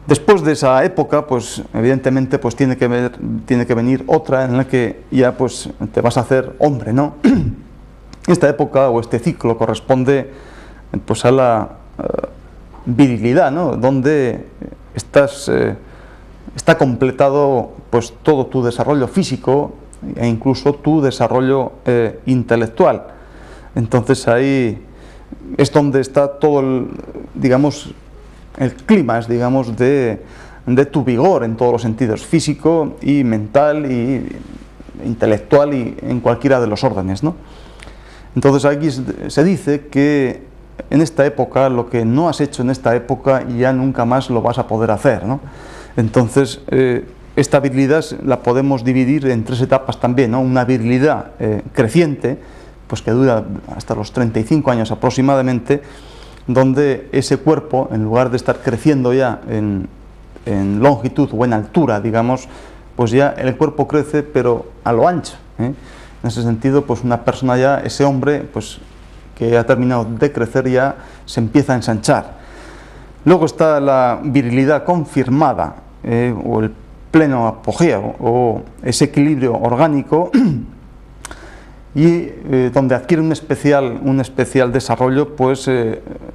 Después de esa época, pues evidentemente pues tiene que venir otra en la que ya pues te vas a hacer hombre, ¿no? Esta época o este ciclo corresponde pues a la virilidad, ¿no? Donde está completado pues todo tu desarrollo físico e incluso tu desarrollo intelectual. Entonces ahí es donde está todo el clímax, digamos, de tu vigor en todos los sentidos, físico y mental y intelectual y en cualquiera de los órdenes, ¿no? Entonces aquí se dice que en esta época, lo que no has hecho en esta época ya nunca más lo vas a poder hacer, ¿no? Entonces esta virilidad la podemos dividir en tres etapas también, ¿no? Una virilidad creciente, pues que dura hasta los 35 años aproximadamente, donde ese cuerpo, en lugar de estar creciendo ya en longitud o en altura, digamos, pues ya el cuerpo crece, pero a lo ancho, ¿eh? En ese sentido, pues una persona ya, ese hombre, pues que ha terminado de crecer, ya se empieza a ensanchar. Luego está la virilidad confirmada, o el pleno apogeo, o ese equilibrio orgánico, y donde adquiere un especial desarrollo pues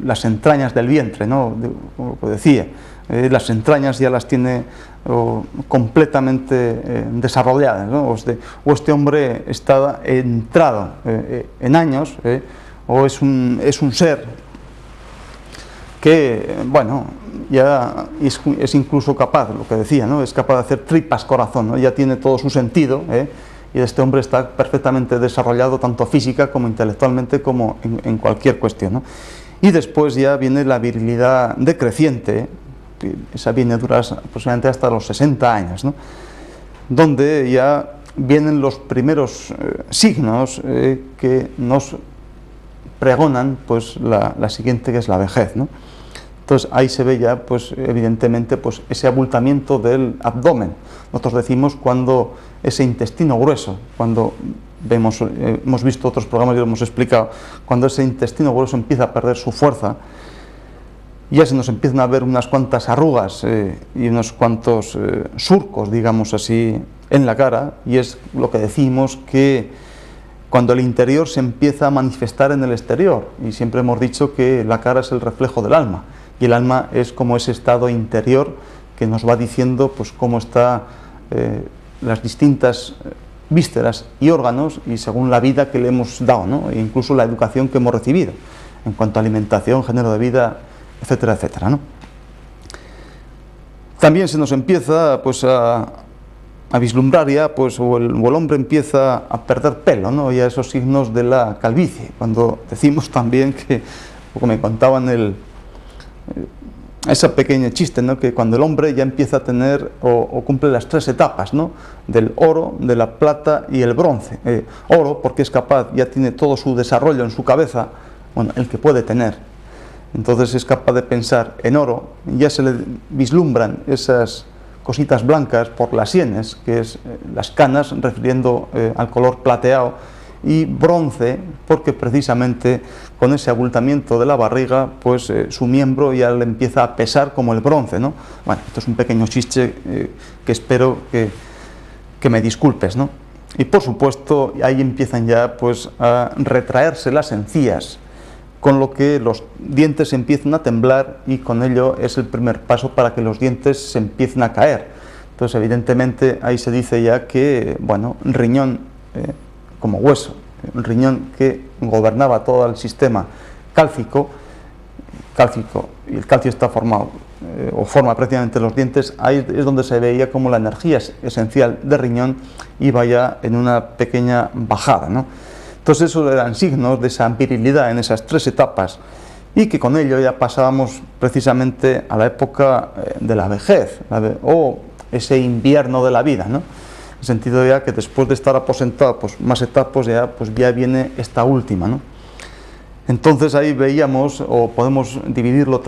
las entrañas del vientre, ¿no? Como decía, las entrañas ya las tiene completamente desarrolladas, ¿no? O este hombre está entrado en años, o es un ser que, bueno, ya es incluso capaz, lo que decía, ¿no? Es capaz de hacer tripas corazón, ¿no? Ya tiene todo su sentido, y este hombre está perfectamente desarrollado tanto física como intelectualmente como en cualquier cuestión, ¿no? Y después ya viene la virilidad decreciente, esa viene a durar aproximadamente hasta los 60 años, ¿no? Donde ya vienen los primeros signos que nos pregonan pues la siguiente, que es la vejez, ¿no? Entonces ahí se ve ya pues evidentemente pues ese abultamiento del abdomen. Nosotros decimos cuando ese intestino grueso, cuando hemos visto otros programas y lo hemos explicado, cuando ese intestino grueso empieza a perder su fuerza, ya se nos empiezan a ver unas cuantas arrugas y unos cuantos surcos, digamos así, en la cara, y es lo que decimos que cuando el interior se empieza a manifestar en el exterior, y siempre hemos dicho que la cara es el reflejo del alma, y el alma es como ese estado interior que nos va diciendo pues cómo está las distintas vísceras y órganos, y según la vida que le hemos dado, ¿no? E incluso la educación que hemos recibido en cuanto a alimentación, género de vida, etcétera, etcétera, ¿no? También se nos empieza pues a vislumbrar ya, pues, o el hombre empieza a perder pelo, ¿no? Ya esos signos de la calvicie, cuando decimos también que, como me contaban esa pequeña chiste, ¿no? Que cuando el hombre ya empieza a tener o cumple las tres etapas, ¿no? Del oro, de la plata y el bronce. Oro porque es capaz, ya tiene todo su desarrollo en su cabeza, bueno, el que puede tener. Entonces es capaz de pensar en oro, ya se le vislumbran esas cositas blancas por las sienes, que es las canas, refiriendo al color plateado, y bronce porque precisamente con ese abultamiento de la barriga pues su miembro ya le empieza a pesar como el bronce, ¿no? Bueno, esto es un pequeño chiste que espero que me disculpes, ¿no? Y por supuesto ahí empiezan ya pues a retraerse las encías, con lo que los dientes empiezan a temblar, y con ello es el primer paso para que los dientes se empiecen a caer. Entonces evidentemente ahí se dice ya que, bueno, riñón como hueso, un riñón que gobernaba todo el sistema cálcico, y el calcio está formado o forma prácticamente los dientes. Ahí es donde se veía como la energía esencial del riñón iba ya en una pequeña bajada, ¿no? Entonces esos eran signos de esa virilidad en esas tres etapas, y que con ello ya pasábamos precisamente a la época de la vejez, o ese invierno de la vida, ¿no? En el sentido ya que después de estar aposentado pues más etapas, pues ya viene esta última, ¿no? Entonces ahí veíamos, o podemos dividirlo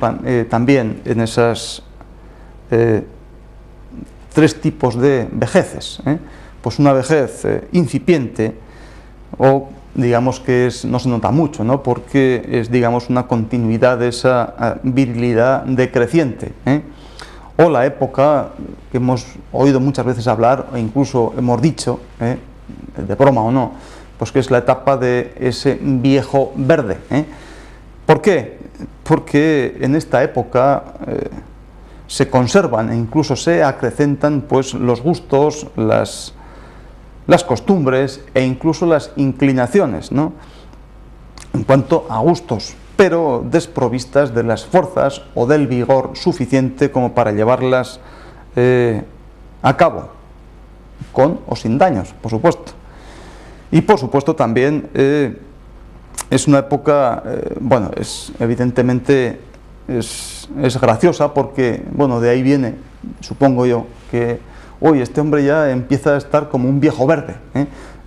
también en esas tres tipos de vejeces, Pues una vejez incipiente, o digamos que no se nota mucho, ¿no? Porque es, digamos, una continuidad de esa virilidad decreciente, o la época que hemos oído muchas veces hablar, o incluso hemos dicho, de broma o no, pues que es la etapa de ese viejo verde. ¿Por qué? Porque en esta época se conservan e incluso se acrecentan pues los gustos, las costumbres e incluso las inclinaciones, ¿no?, en cuanto a gustos, pero desprovistas de las fuerzas o del vigor suficiente como para llevarlas a cabo, con o sin daños, por supuesto. Y por supuesto también es una época, bueno, evidentemente es graciosa porque, bueno, de ahí viene, supongo yo, que hoy este hombre ya empieza a estar como un viejo verde,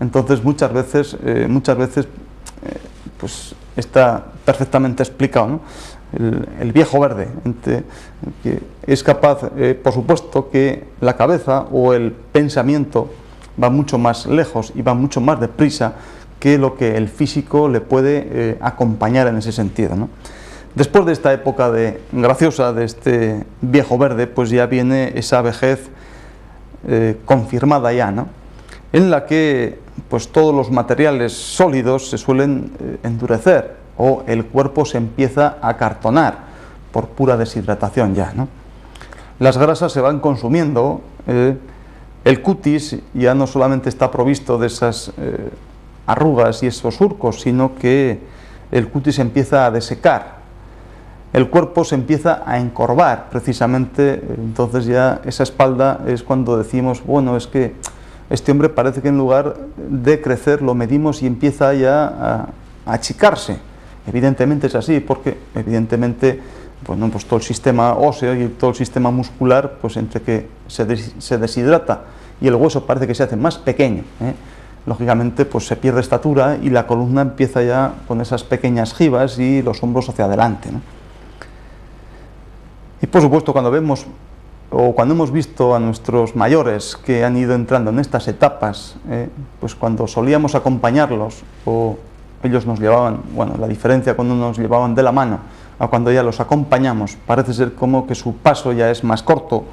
entonces muchas veces pues está perfectamente explicado, ¿no?, el viejo verde, que es capaz, por supuesto, que la cabeza o el pensamiento va mucho más lejos y va mucho más deprisa que lo que el físico le puede acompañar en ese sentido, ¿no? Después de esta época graciosa de este viejo verde, pues ya viene esa vejez confirmada ya, ¿no?, en la que pues todos los materiales sólidos se suelen endurecer o el cuerpo se empieza a acartonar por pura deshidratación ya, ¿no? Las grasas se van consumiendo, el cutis ya no solamente está provisto de esas arrugas y esos surcos, sino que el cutis empieza a desecar, el cuerpo se empieza a encorvar precisamente, entonces ya esa espalda es cuando decimos, bueno, es que este hombre parece que en lugar de crecer lo medimos y empieza ya a achicarse. Evidentemente es así, porque evidentemente, bueno, pues todo el sistema óseo y todo el sistema muscular, pues entre que se deshidrata y el hueso parece que se hace más pequeño, lógicamente pues se pierde estatura y la columna empieza ya con esas pequeñas jibas y los hombros hacia adelante, ¿no? Y por supuesto cuando vemos o cuando hemos visto a nuestros mayores que han ido entrando en estas etapas, pues cuando solíamos acompañarlos o ellos nos llevaban, bueno, la diferencia cuando nos llevaban de la mano a cuando ya los acompañamos, parece ser como que su paso ya es más corto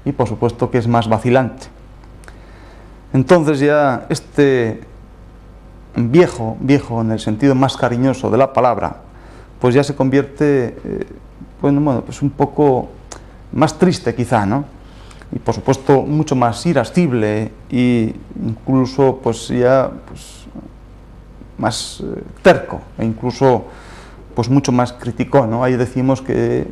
y por supuesto que es más vacilante. Entonces ya este viejo en el sentido más cariñoso de la palabra, pues ya se convierte, bueno, pues un poco más triste quizá, ¿no? Y por supuesto mucho más irascible e incluso pues ya pues más terco e incluso pues mucho más criticón, ¿no? Ahí decimos que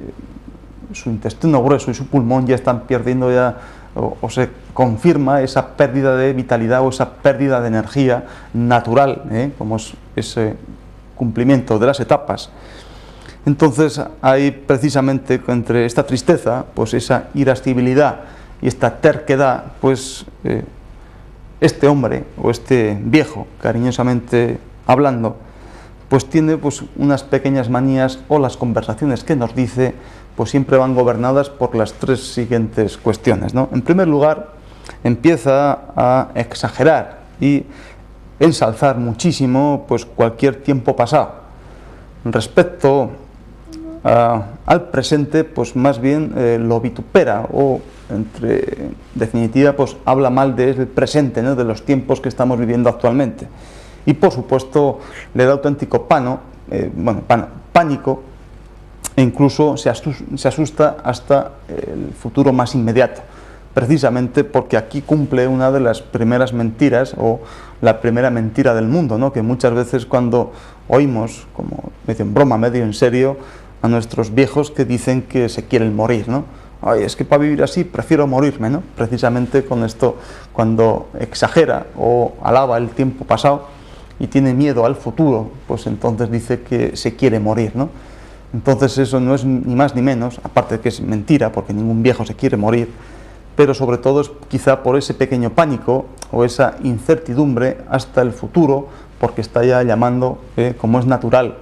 su intestino grueso y su pulmón ya están perdiendo ya o se confirma esa pérdida de vitalidad o esa pérdida de energía natural, como es ese cumplimiento de las etapas. Entonces hay precisamente entre esta tristeza, pues esa irascibilidad y esta terquedad, pues este hombre o este viejo, cariñosamente hablando, pues tiene pues unas pequeñas manías o las conversaciones que nos dice pues siempre van gobernadas por las tres siguientes cuestiones, ¿no? En primer lugar, empieza a exagerar y ensalzar muchísimo pues cualquier tiempo pasado. Respecto al presente, pues más bien lo vitupera o, en definitiva, pues habla mal del presente, ¿no?, de los tiempos que estamos viviendo actualmente. Y por supuesto le da auténtico pánico e incluso se asusta hasta el futuro más inmediato, precisamente porque aquí cumple una de las primeras mentiras o la primera mentira del mundo, ¿no?, que muchas veces cuando oímos, como medio en broma, medio en serio, a nuestros viejos que dicen que se quieren morir, ¿no? Ay, es que para vivir así prefiero morirme, ¿no? Precisamente con esto, cuando exagera o alaba el tiempo pasado y tiene miedo al futuro, pues entonces dice que se quiere morir, ¿no? Entonces eso no es ni más ni menos, aparte de que es mentira, porque ningún viejo se quiere morir, pero sobre todo es quizá por ese pequeño pánico o esa incertidumbre hasta el futuro, porque está ya llamando, como es natural,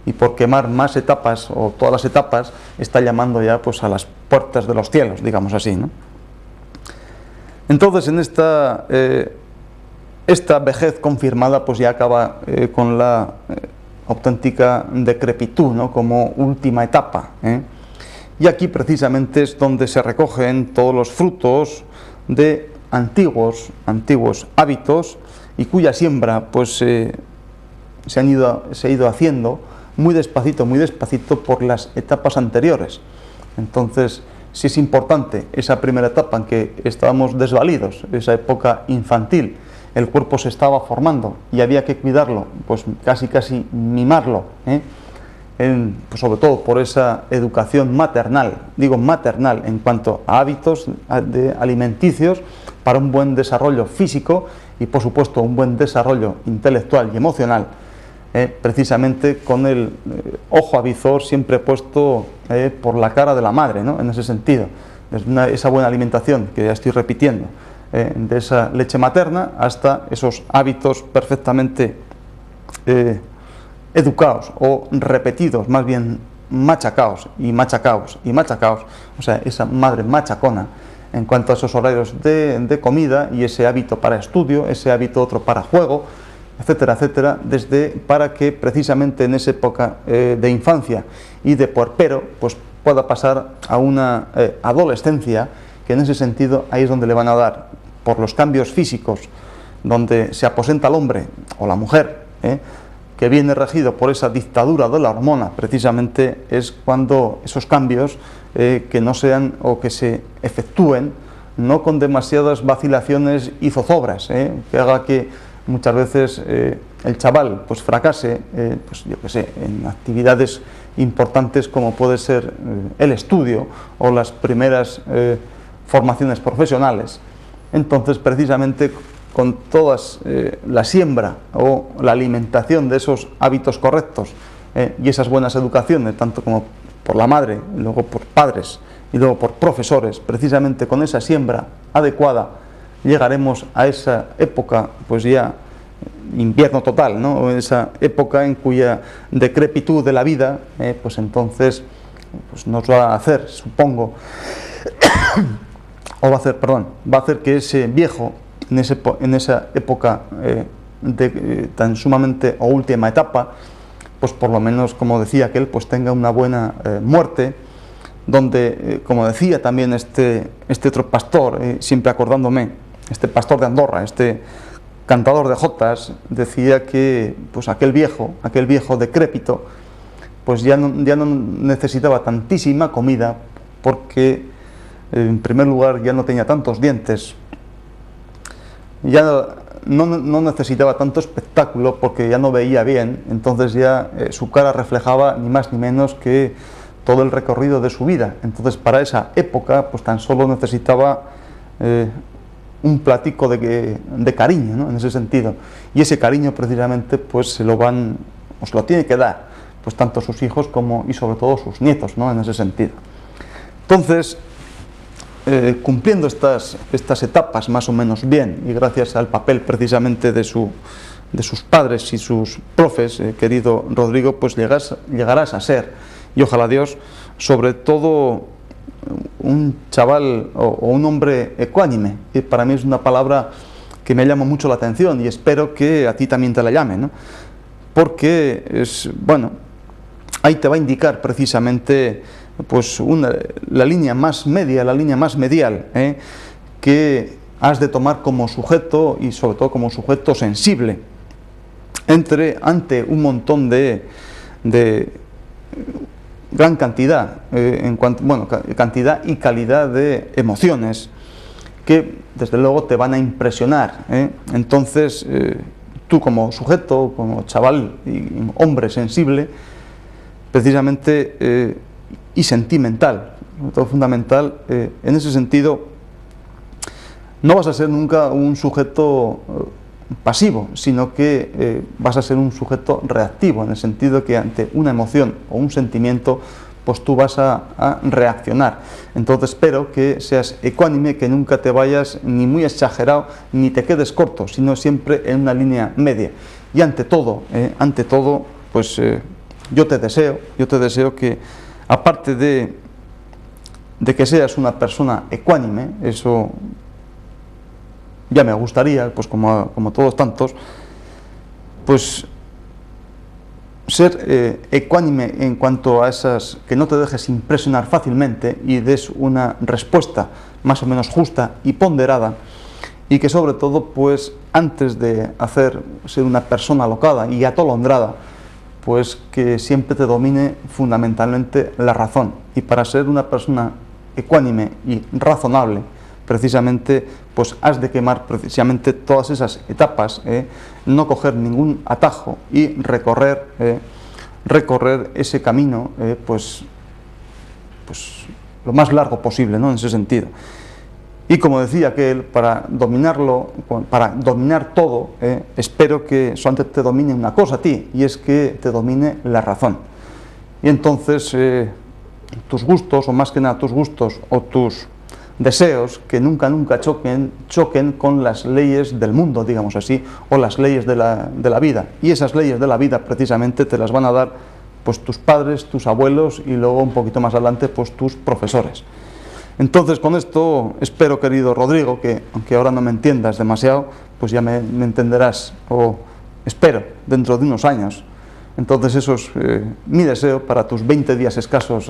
y por quemar más etapas o todas las etapas, está llamando ya pues a las puertas de los cielos, digamos así, ¿no? Entonces en esta vejez confirmada pues ya acaba con la auténtica decrepitud, ¿no?, como última etapa, Y aquí precisamente es donde se recogen todos los frutos de antiguos hábitos y cuya siembra pues se ha ido haciendo muy despacito por las etapas anteriores. Entonces, si es importante esa primera etapa en que estábamos desvalidos, esa época infantil, el cuerpo se estaba formando y había que cuidarlo, pues casi mimarlo, pues sobre todo por esa educación maternal, digo maternal en cuanto a hábitos alimenticios para un buen desarrollo físico y por supuesto un buen desarrollo intelectual y emocional, precisamente con el ojo avizor siempre puesto por la cara de la madre, ¿no? En ese sentido, esa buena alimentación que ya estoy repitiendo, de esa leche materna hasta esos hábitos perfectamente educados o repetidos, más bien machacaos, o sea, esa madre machacona en cuanto a esos horarios de comida y ese hábito para estudio, ese hábito otro para juego, etcétera, etcétera, para que precisamente en esa época de infancia y de puerpero pues pueda pasar a una adolescencia, que en ese sentido ahí es donde le van a dar, por los cambios físicos, donde se aposenta el hombre o la mujer, que viene regido por esa dictadura de la hormona, precisamente es cuando esos cambios que no sean o que se efectúen no con demasiadas vacilaciones y zozobras, que haga que muchas veces el chaval pues fracase, pues yo que sé, en actividades importantes como puede ser el estudio o las primeras formaciones profesionales. Entonces, precisamente con todas la siembra o la alimentación de esos hábitos correctos y esas buenas educaciones, tanto como por la madre, luego por padres y luego por profesores, precisamente con esa siembra adecuada llegaremos a esa época, pues ya invierno total, ¿no? Esa época en cuya decrepitud de la vida, pues entonces pues nos va a hacer, supongo, o va a hacer que ese viejo, en esa época tan sumamente o última etapa, pues por lo menos, como decía aquel, pues tenga una buena muerte, donde, como decía también este otro pastor, siempre acordándome, este pastor de Andorra, este cantador de jotas, decía que pues aquel viejo decrépito, pues ya no necesitaba tantísima comida, porque en primer lugar ya no tenía tantos dientes, ya no necesitaba tanto espectáculo porque ya no veía bien, entonces ya su cara reflejaba ni más ni menos que todo el recorrido de su vida. Entonces para esa época pues tan solo necesitaba un platico de cariño, ¿no? En ese sentido, y ese cariño precisamente pues se lo tiene que dar pues tanto sus hijos como y sobre todo sus nietos, ¿no? En ese sentido. Entonces, cumpliendo estas etapas más o menos bien y gracias al papel precisamente de sus padres y sus profes, querido Rodrigo, pues llegarás a ser, y ojalá Dios, sobre todo un chaval o un hombre ecuánime, que para mí es una palabra que me llama mucho la atención y espero que a ti también te la llame, ¿no? Porque es, bueno, ahí te va a indicar precisamente pues la línea más media, la línea más medial, que has de tomar como sujeto y sobre todo como sujeto sensible ante un montón de gran cantidad, cantidad y calidad de emociones que desde luego te van a impresionar, Entonces tú como sujeto, como chaval y hombre sensible, precisamente y sentimental, sobre todo fundamental, en ese sentido no vas a ser nunca un sujeto pasivo, sino que vas a ser un sujeto reactivo, en el sentido que ante una emoción o un sentimiento pues tú vas a reaccionar. Entonces espero que seas ecuánime, que nunca te vayas ni muy exagerado ni te quedes corto, sino siempre en una línea media. Y ante todo pues yo te deseo que, aparte de que seas una persona ecuánime, eso ya me gustaría, pues como todos tantos, pues ser ecuánime en cuanto a esas, que no te dejes impresionar fácilmente y des una respuesta más o menos justa y ponderada, y que sobre todo, pues antes de ser una persona alocada y atolondrada, pues que siempre te domine fundamentalmente la razón. Y para ser una persona ecuánime y razonable, precisamente, pues has de quemar precisamente todas esas etapas, no coger ningún atajo y recorrer ese camino, pues lo más largo posible, ¿no?, en ese sentido. Y como decía aquel, para dominarlo, para dominar todo, espero que solamente te domine una cosa a ti, y es que te domine la razón. Y entonces tus gustos, o más que nada tus gustos o tus deseos, que nunca choquen con las leyes del mundo, digamos así, o las leyes de la vida. Y esas leyes de la vida precisamente te las van a dar pues tus padres, tus abuelos, y luego un poquito más adelante pues tus profesores. Entonces, con esto espero, querido Rodrigo, que aunque ahora no me entiendas demasiado, pues ya me entenderás, o espero, dentro de unos años. Entonces eso es mi deseo para tus 20 días escasos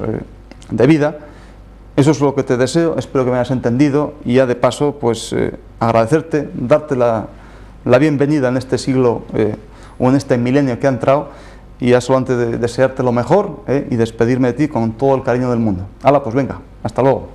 de vida. Eso es lo que te deseo, espero que me hayas entendido, y ya de paso pues agradecerte, darte la bienvenida en este siglo o en este milenio que ha entrado, y ya solamente desearte lo mejor y despedirme de ti con todo el cariño del mundo. Hala, pues venga, hasta luego.